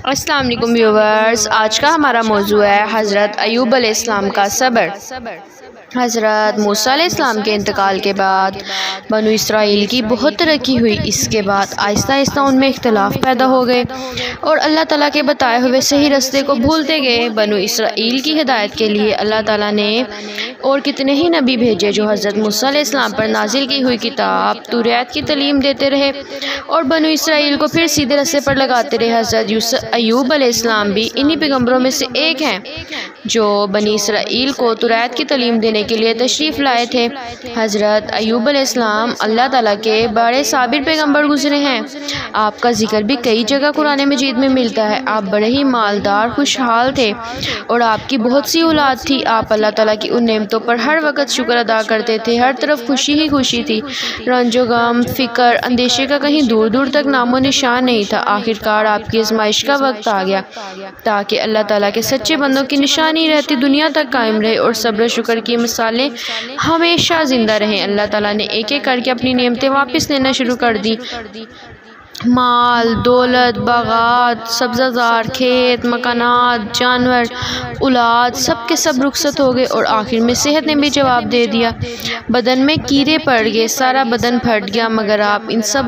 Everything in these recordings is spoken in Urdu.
السلام علیکم ویورز، آج کا ہمارا موضوع ہے حضرت ایوب علیہ السلام کا صبر۔ حضرت موسیٰ علیہ السلام کے انتقال کے بعد بنو اسرائیل کی بہت ترقی ہوئی۔ اس کے بعد آہستہ آہستہ ان میں اختلاف پیدا ہو گئے اور اللہ تعالیٰ کے بتائے ہوئے صحیح رستے کو بھولتے گئے۔ بنو اسرائیل کی ہدایت کے لیے اللہ تعالیٰ نے اور کتنے ہی نبی بھیجے جو حضرت موسیٰ علیہ السلام پر نازل کی ہوئی کتاب توریت کی تعلیم دیتے رہے اور بنو اسرائیل کو پھر سیدھے رستے پر لگاتے رہے۔ حضرت ایوب علیہ السلام بھی انہی پیغمبروں میں سے ایک ہیں جو بنی اسرائیل کو توریت کی تعلیم دینے کے لیے تشریف لائے تھے۔ حضرت ایوب علیہ السلام اللہ تعالیٰ کے بڑے صابر پیغمبر گزرے ہیں۔ آپ کا ذکر بھی کئی جگہ قرآن مجید میں ملتا ہے۔ آپ بڑے ہی مالدار خوشحال تھے اور آپ کی بہت سی اولاد تھی۔ آپ اللہ تعالیٰ کی ان نعمتوں پر ہر وقت شکر ادا کرتے تھے۔ ہر طرف خوشی ہی خوشی تھی، رنج و غم، فکر، اندیشے کا کہیں دور دور تک نام و نشان نہیں تھا۔ آخرکار آپ کی آزمائش کا وقت آ گیا تاکہ اللہ تعالیٰ کے سچے بندوں کی نشانی رہتی دنیا تک قائم رہے اور صبر و شکر کی مثالیں ہمیشہ زندہ رہیں۔ اللہ تعالیٰ نے ایک ایک کر کے اپنی نعمتیں واپس لینا شروع کر دی۔ مال، دولت، باغات، سبزہ زار، کھیت، مکانات، جانور، اولاد سب کے سب رخصت ہو گئے اور آخر میں صحت نے بھی جواب دے دیا۔ بدن میں کیڑے پڑ گئے، سارا بدن پھٹ گیا، مگر آپ ان سب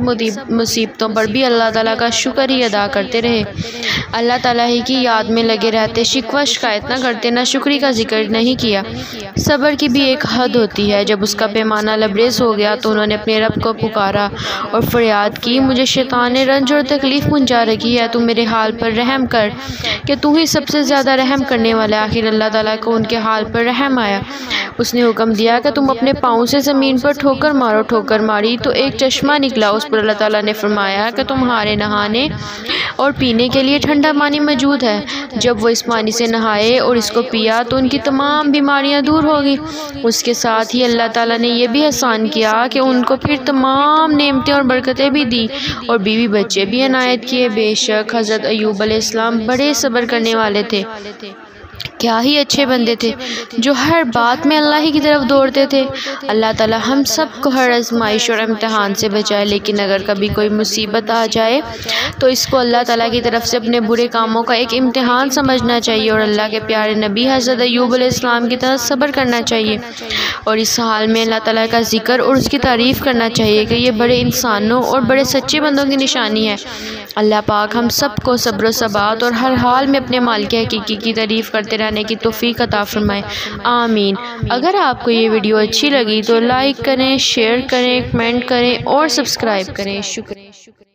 مصیبتوں پر بھی اللہ تعالیٰ کا شکر ہی ادا کرتے رہے۔ اللہ تعالیٰ ہی کی یاد میں لگے رہتے، شکوہ شکایت نہ کرتے، نہ شکری کا ذکر نہیں کیا۔ صبر کی بھی ایک حد ہوتی ہے۔ جب اس کا پیمانہ لبریز ہو گیا تو انہوں نے اپنے رب کو پکارا اور فریاد کی، مجھے شیطان نے رنج اور تکلیف پہنچا رکھی ہے، تو میرے حال پر رحم کر کہ تو ہی سب سے زیادہ رحم کرنے والا ہے۔ آخر اللہ تعالیٰ کو ان کے حال پر رحم آیا۔ اس نے حکم دیا کہ تم اپنے پاؤں سے زمین پر ٹھوکر مارو۔ ٹھوکر ماری تو ایک چشمہ نکلا۔ اس پر اللہ تعالیٰ نے فرمایا کہ تمہارے نہانے اور پینے کے لیے ٹھنڈا پانی موجود ہے۔ جب وہ اس پانی سے نہائے اور اس کو پیا تو ان کی تمام بیماریاں دور ہو گئیں۔ اس کے ساتھ ہی اللہ تعالیٰ نے یہ بھی احسان کیا کہ ان کو پھر تمام نعمتیں اور برکتیں بھی دی اور بیوی بچے بھی عنایت کیے۔ بے شک حضرت ایوب علیہ السلام بڑے صبر کرنے والے تھے۔ کیا ہی اچھے بندے تھے جو ہر بات میں اللہ ہی کی طرف دوڑتے تھے۔ اللہ تعالیٰ ہم سب کو ہر آزمائش اور امتحان سے بچائے، لیکن اگر کبھی کوئی مصیبت آ جائے تو اس کو اللہ تعالیٰ کی طرف سے اپنے برے کاموں کا ایک امتحان سمجھنا چاہیے اور اللہ کے پیارے نبی حضرت ایوب علیہ السلام کی طرح صبر کرنا چاہیے اور اس حال میں اللہ تعالیٰ کا ذکر اور اس کی تعریف کرنا چاہیے کہ یہ بڑے انسانوں اور بڑے سچے بندوں کی نشانی ہے۔ اللہ پاک ہم سب کو صبر و ثبات اور ہر حال میں اپنے مالک حقیقی کی تعریف کرتے رہنے کی توفیق عطا فرمائے، آمین۔ اگر آپ کو یہ ویڈیو اچھی لگی تو لائک کریں، شیئر کریں، کمنٹ کریں اور سبسکرائب کریں۔ شکریہ۔